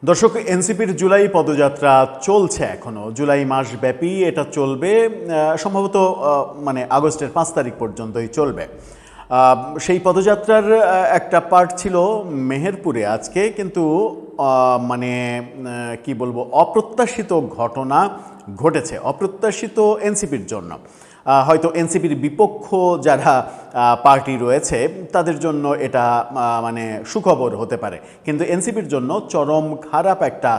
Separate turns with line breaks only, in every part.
দর্শক, এনসিপির জুলাই পদযাত্রা চলছে এখনো, জুলাই মাস ব্যাপী এটা চলবে, সম্ভবত আগস্টের 5 তারিখ পর্যন্তই চলবে। সেই পদযাত্রার একটা পার্ট ছিল মেহেরপুরে আজকে, কিন্তু কি বলবো, অপ্রত্যাশিত ঘটনা ঘটেছে, অপ্রত্যাশিত এনসিপির জন্য। হয়তো এনসিপির বিপক্ষ যারা পার্টি রয়েছে তাদের জন্য এটা সুখবর হতে পারে, কিন্তু এনসিপির জন্য চরম খারাপ একটা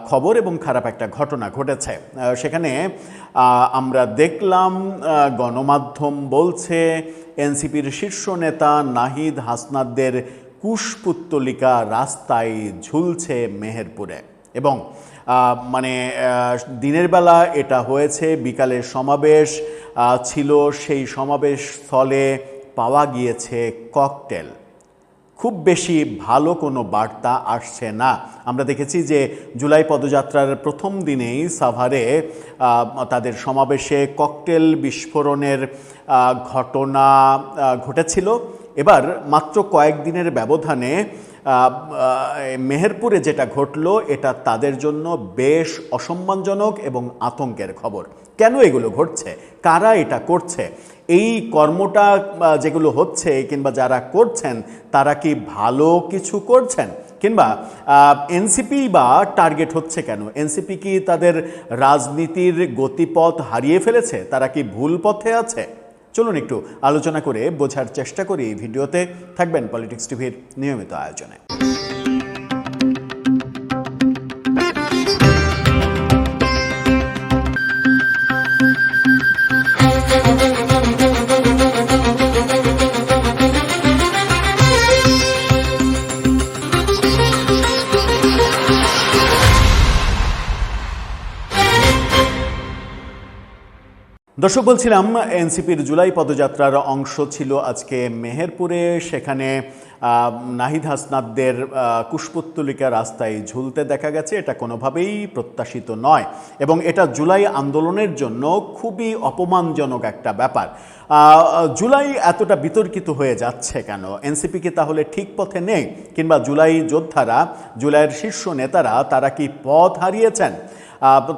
খবর এবং খারাপ একটা ঘটনা ঘটেছে। সেখানে আমরা দেখলাম গণমাধ্যম বলছে এনসিপির শীর্ষ নেতা নাহিদ হাসনাতদের কুশপুত্তলিকা রাস্তায় ঝুলছে মেহেরপুরে, এবং দিনের বেলা এটা হয়েছে, বিকালের সমাবেশ ছিল, সেই সমাবেশ স্থলে পাওয়া গিয়েছে ককটেল। খুব বেশি ভালো কোনো বার্তা আসছে না। আমরা দেখেছি যে জুলাই পদযাত্রার প্রথম দিনেই সাভারে তাদের সমাবেশে ককটেল বিস্ফোরণের ঘটনা ঘটেছিল। এবার মাত্র কয়েকদিনের ব্যবধানে মেহেরপুরে যেটা ঘটলো, এটা তাদের জন্য বেশ অসম্মানজনক এবং আতঙ্কের খবর। কেন এগুলো ঘটছে, কারা এটা করছে, এই কর্মটা যেগুলো হচ্ছে কিংবা যারা করছেন তারা কি ভালো কিছু করছেন, কিংবা এনসিপি বা টার্গেট হচ্ছে কেন? এনসিপি কি তাদের রাজনীতির গতিপথ হারিয়ে ফেলেছে? তারা কি ভুল পথে আছে? চলুন একটু আলোচনা করে বোঝার চেষ্টা করি। এই ভিডিওতে থাকবেন পলিটিক্স টিভির নিয়মিত আয়োজনে। দর্শক, বলছিলাম এনসিপির জুলাই পদযাত্রার অংশ ছিল আজকে মেহেরপুরে। সেখানে নাহিদ হাসনাতদের কুশপুত্তলিকা রাস্তায় ঝুলতে দেখা গেছে। এটা কোনোভাবেই প্রত্যাশিত নয়, এবং এটা জুলাই আন্দোলনের জন্য খুবই অপমানজনক একটা ব্যাপার। জুলাই এতটা বিতর্কিত হয়ে যাচ্ছে কেন? এনসিপি কি তাহলে ঠিক পথে নেই, কিংবা জুলাই যোদ্ধারা, জুলাইয়ের শীর্ষ নেতারা তারা কি পথ হারিয়েছেন?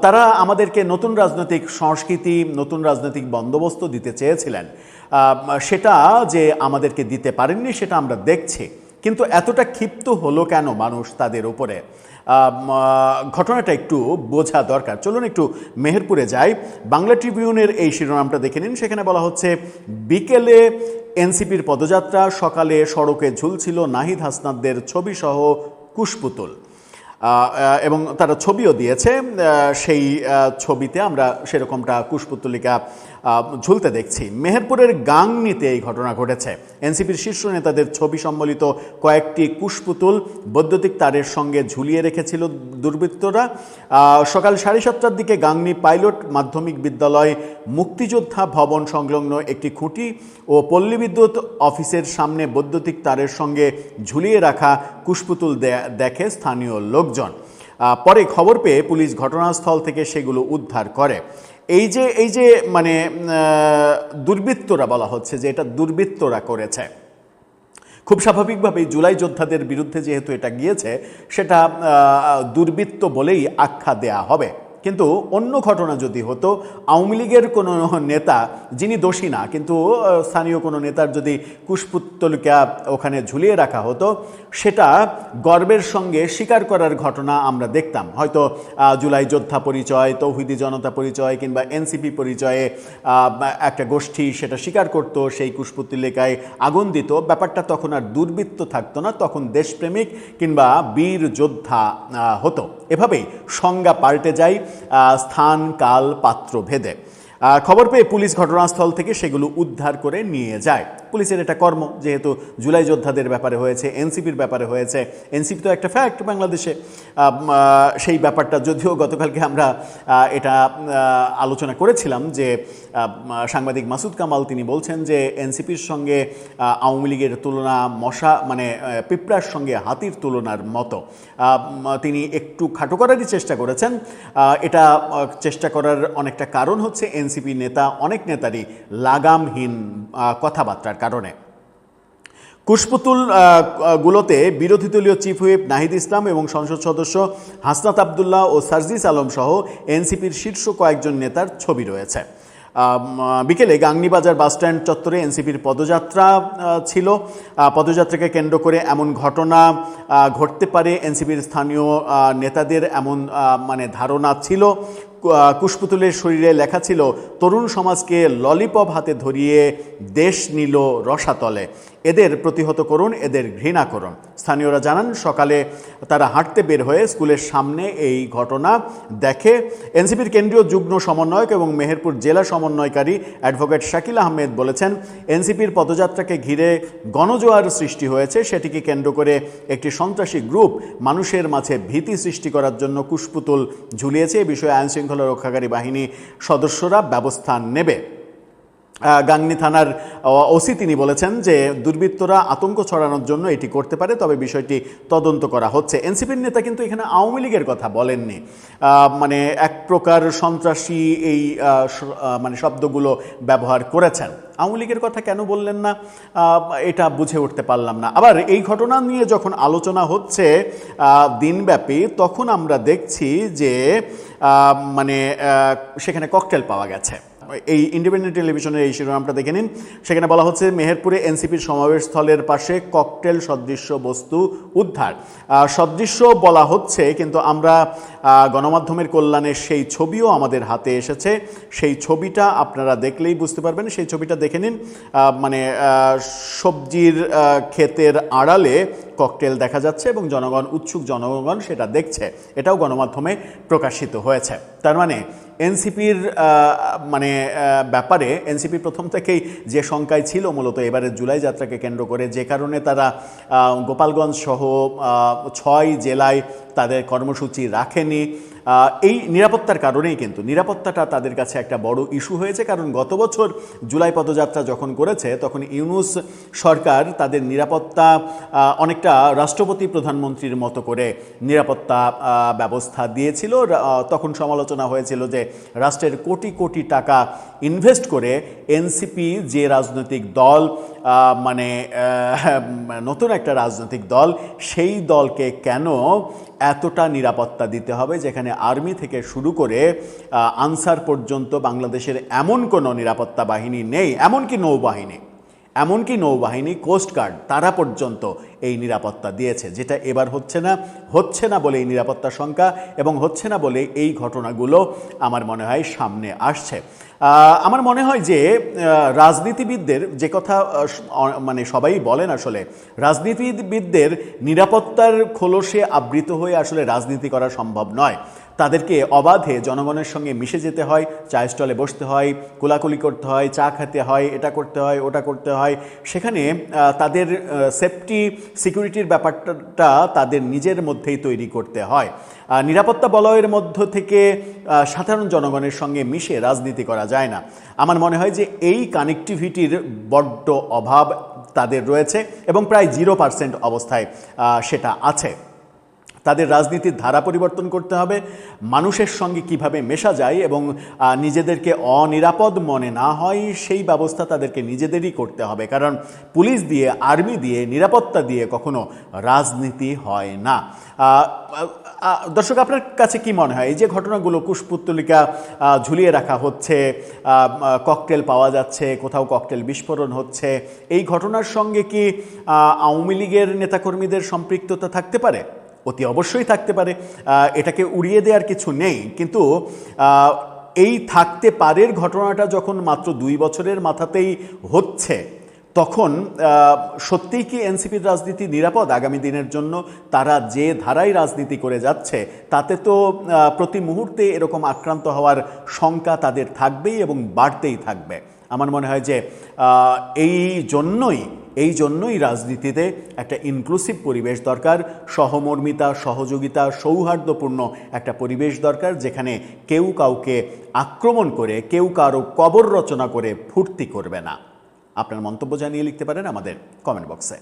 তারা আমাদেরকে নতুন রাজনৈতিক সংস্কৃতি, নতুন রাজনৈতিক বন্দোবস্ত দিতে চেয়েছিলেন, সেটা যে আমাদেরকে দিতে পারেননি সেটা আমরা দেখছি। কিন্তু এতটা ক্ষিপ্ত হলো কেন মানুষ তাদের উপরে? ঘটনাটা একটু বোঝা দরকার। চলুন একটু মেহেরপুরে যাই। বাংলা ট্রিবিউনের এই শিরোনামটা দেখে নিন। সেখানে বলা হচ্ছে, বিকেলে এনসিপির পদযাত্রা, সকালে সড়কে ঝুলছিল নাহিদ হাসনাতদের ছবিসহ কুশপুতুল, এবং তারা ছবিও দিয়েছে। সেই ছবিতে আমরা সেরকমটা কুশপুত্তলিকা ঝুলতে দেখছি। মেহেরপুরের গাংনীতে এই ঘটনা ঘটেছে। এনসিপির শীর্ষ নেতাদের ছবি সম্বলিত কয়েকটি কুশপুতুল বৈদ্যুতিক তারের সঙ্গে ঝুলিয়ে রেখেছিল দুর্বৃত্তরা। সকাল 7:30টার দিকে গাংনী পাইলট মাধ্যমিক বিদ্যালয়, মুক্তিযোদ্ধা ভবন সংলগ্ন একটি খুঁটি ও পল্লী বিদ্যুৎ অফিসের সামনে বৈদ্যুতিক তারের সঙ্গে ঝুলিয়ে রাখা কুশপুতুল দেখে স্থানীয় লোকজন। পরে খবর পেয়ে পুলিশ ঘটনাস্থল থেকে সেগুলো উদ্ধার করে। এই যে দুর্বৃত্তরা, বলা হচ্ছে যে এটা দুর্বৃত্তরা করেছে। খুব স্বাভাবিকভাবেই জুলাই যোদ্ধাদের বিরুদ্ধে যেহেতু এটা গিয়েছে, সেটা দুর্বৃত্ত বলেই আখ্যা দেয়া হবে। কিন্তু অন্য ঘটনা যদি হতো, আওয়ামী লীগের কোনো নেতা, যিনি দোষী না কিন্তু স্থানীয় কোনো নেতার যদি কুশপুত্তলিকা ওখানে ঝুলিয়ে রাখা হতো, সেটা গর্বের সঙ্গে স্বীকার করার ঘটনা আমরা দেখতাম। হয়তো জুলাই যোদ্ধা পরিচয়, তৌহিদি জনতা পরিচয় কিংবা এনসিপি পরিচয়ে একটা গোষ্ঠী সেটা স্বীকার করত, সেই কুশপুত্তলিকায় আগুন দিত। ব্যাপারটা তখন আর দুর্বৃত্ত থাকতো না, তখন দেশপ্রেমিক কিংবা বীর যোদ্ধা হতো। এভাবেই সংজ্ঞা পাল্টে যায় স্থান, কাল, পাত্র ভেদে। খবর পেয়ে পুলিশ ঘটনাস্থল থেকে সেগুলো উদ্ধার করে নিয়ে যায়। পুলিশের এটা কর্ম, যেহেতু জুলাই যোদ্ধাদের ব্যাপারে হয়েছে, এনসিপির ব্যাপারে হয়েছে। এনসিপি তো একটা ফ্যাক্ট বাংলাদেশে। সেই ব্যাপারটা যদিও গতকালকে আমরা এটা আলোচনা করেছিলাম, যে সাংবাদিক মাসুদ কামাল তিনি বলছেন যে এনসিপির সঙ্গে আওয়ামী লীগের তুলনা পিঁপড়ার সঙ্গে হাতির তুলনার মতো। তিনি একটু খাটো করারই চেষ্টা করেছেন। এটা চেষ্টা করার অনেকটা কারণ হচ্ছে এনসিপি নেতা, অনেক নেতারই লাগামহীন কথাবার্তার কারণে। কুশপুতুল গুলোতে বিরোধী দলীয় চিফ হুইপ নাহিদ ইসলাম এবং সংসদ সদস্য হাসনাত আবদুল্লাহ ও সার্জিস আলম সহ এনসিপির শীর্ষ কয়েকজন নেতার ছবি রয়েছে। বিকেলে গাংনীবাজার বাসস্ট্যান্ড চত্বরে এনসিপির পদযাত্রা ছিল। পদযাত্রাকে কেন্দ্র করে এমন ঘটনা ঘটতে পারে এনসিপির স্থানীয় নেতাদের এমন ধারণা ছিল। কুশপুতুলের শরীরে লেখা ছিল, তরুণ সমাজকে ললিপপ হাতে ধরিয়ে দেশ নিল রসাতলে, এদের প্রতিহত করুন, এদের ঘৃণা করুন। স্থানীয়রা জানান, সকালে তারা হাঁটতে বের হয়ে স্কুলের সামনে এই ঘটনা দেখে। এনসিপির কেন্দ্রীয় যুগ্ম সমন্বয়ক এবং মেহেরপুর জেলা সমন্বয়কারী অ্যাডভোকেট শাকিল আহমেদ বলেছেন, এনসিপির পদযাত্রাকে ঘিরে গণজোয়ার সৃষ্টি হয়েছে। সেটিকে কেন্দ্র করে একটি সন্ত্রাসী গ্রুপ মানুষের মাঝে ভীতি সৃষ্টি করার জন্য কুশপুতুল ঝুলিয়েছে। এ বিষয়ে আইনশৃঙ্খলা রক্ষাকারী বাহিনী সদস্যরা ব্যবস্থা নেবে। গাংনী থানার ওসি তিনি বলেছেন যে দুর্বৃত্তরা আতঙ্ক ছড়ানোর জন্য এটি করতে পারে, তবে বিষয়টি তদন্ত করা হচ্ছে। এনসিপির নেতা কিন্তু এখানে আওয়ামী লীগের কথা বলেননি। এক প্রকার সন্ত্রাসী এই শব্দগুলো ব্যবহার করেছেন। আওয়ামী লীগের কথা কেন বললেন না, এটা বুঝে উঠতে পারলাম না। আবার এই ঘটনা নিয়ে যখন আলোচনা হচ্ছে দিনব্যাপী, তখন আমরা দেখছি যে সেখানে ককটেল পাওয়া গেছে। এই ইন্ডিপেন্ডেন্ট টেলিভিশনের এই শিরোনামটা দেখে নিন। সেখানে বলা হচ্ছে, মেহেরপুরে এনসিপির সমাবেশ স্থলের পাশে ককটেল সদৃশ্য বস্তু উদ্ধার। সদৃশ্য বলা হচ্ছে, কিন্তু আমরা গণমাধ্যমের কল্যাণের সেই ছবিও আমাদের হাতে এসেছে। সেই ছবিটা আপনারা দেখলেই বুঝতে পারবেন। সেই ছবিটা দেখে নিন। সবজির ক্ষেতের আড়ালে ককটেল দেখা যাচ্ছে এবং উৎসুক জনগণ সেটা দেখছে। এটাও গণমাধ্যমে প্রকাশিত হয়েছে। তার মানে এনসিপির ব্যাপারে এনসিপি প্রথম থেকেই যে শঙ্কায় ছিল মূলত এবারের জুলাই যাত্রাকে কেন্দ্র করে, যে কারণে তারা গোপালগঞ্জ সহ 6 জেলায় তাদের কর্মসূচি রাখেনি। এই নিরাপত্তার কারণেই কিন্তু নিরাপত্তাটা তাদের কাছে একটা বড় ইস্যু হয়েছে। কারণ গত বছর জুলাই পদযাত্রা যখন করেছে, তখন ইউনূস সরকার তাদের নিরাপত্তা অনেকটা রাষ্ট্রপতি প্রধানমন্ত্রীর মতো করে নিরাপত্তা ব্যবস্থা দিয়েছিল। তখন সমালোচনা হয়েছিল যে রাষ্ট্রের কোটি কোটি টাকা ইনভেস্ট করে এনসিপি যে রাজনৈতিক দল, নতুন একটা রাজনৈতিক দল, সেই দলকে কেন এতটা নিরাপত্তা দিতে হবে, যেখানে আর্মি থেকে শুরু করে আনসার পর্যন্ত বাংলাদেশের এমন কোনো নিরাপত্তা বাহিনী নেই, এমনকি নৌবাহিনী, কোস্টগার্ড, তারা পর্যন্ত এই নিরাপত্তা দিয়েছে, যেটা এবার হচ্ছে না বলে এই নিরাপত্তা শঙ্কা, এবং হচ্ছে না বলে এই ঘটনাগুলো আমার মনে হয় সামনে আসছে। আমার মনে হয় যে রাজনীতিবিদদের যে কথা সবাই বলেন, আসলে রাজনীতিবিদদের নিরাপত্তার খোলসে আবৃত হয়ে আসলে রাজনীতি করা সম্ভব নয়। তাদেরকে অবাধে জনগণের সঙ্গে মিশে যেতে হয়, চায়ের স্টলে বসতে হয়, কোলাকুলি করতে হয়, চা খেতে হয়, এটা করতে হয়, ওটা করতে হয়। সেখানে তাদের সিকিউরিটির ব্যাপারটা তাদের নিজের মধ্যেই তৈরি করতে হয়। নিরাপত্তা বলয়ের মধ্য থেকে সাধারণ জনগণের সঙ্গে মিশে রাজনীতি করা যায় না। আমার মনে হয় যে এই কানেক্টিভিটির বড্ড অভাব তাদের রয়েছে এবং প্রায় 0% অবস্থায় সেটা আছে। তাদের রাজনীতির ধারা পরিবর্তন করতে হবে। মানুষের সঙ্গে কিভাবে মেশা যায় এবং নিজেদেরকে অনিরাপদ মনে না হয়, সেই ব্যবস্থা তাদেরকে নিজেদেরই করতে হবে। কারণ পুলিশ দিয়ে, আর্মি দিয়ে, নিরাপত্তা দিয়ে কখনো রাজনীতি হয় না। দর্শক, আপনার কাছে কি মনে হয়, এই যে ঘটনাগুলো, কুশপুত্তলিকা ঝুলিয়ে রাখা হচ্ছে, ককটেল পাওয়া যাচ্ছে, কোথাও ককটেল বিস্ফোরণ হচ্ছে, এই ঘটনার সঙ্গে কি আওয়ামী লীগের নেতাকর্মীদের সম্পৃক্ততা থাকতে পারে? অতি অবশ্যই থাকতে পারে, এটাকে উড়িয়ে দেওয়ার কিছু নেই। কিন্তু এই থাকতে পারের ঘটনাটা যখন মাত্র 2 বছরের মাথাতেই হচ্ছে, তখন সত্যিই কি এনসিপির রাজনীতি নিরাপদ আগামী দিনের জন্য? তারা যে ধারায় রাজনীতি করে যাচ্ছে, তাতে তো প্রতি মুহূর্তে এরকম আক্রান্ত হওয়ার শঙ্কা তাদের থাকবেই এবং বাড়তেই থাকবে। আমার মনে হয় যে এই জন্যই রাজনীতিতে একটা ইনক্লুসিভ পরিবেশ দরকার, সহমর্মিতা, সহযোগিতা, সৌহার্দ্যপূর্ণ একটা পরিবেশ দরকার, যেখানে কেউ কাউকে আক্রমণ করে, কেউ কারো কবর রচনা করে ফুর্তি করবে না। আপনার মন্তব্য জানিয়ে লিখতে পারেন আমাদের কমেন্ট বক্সে।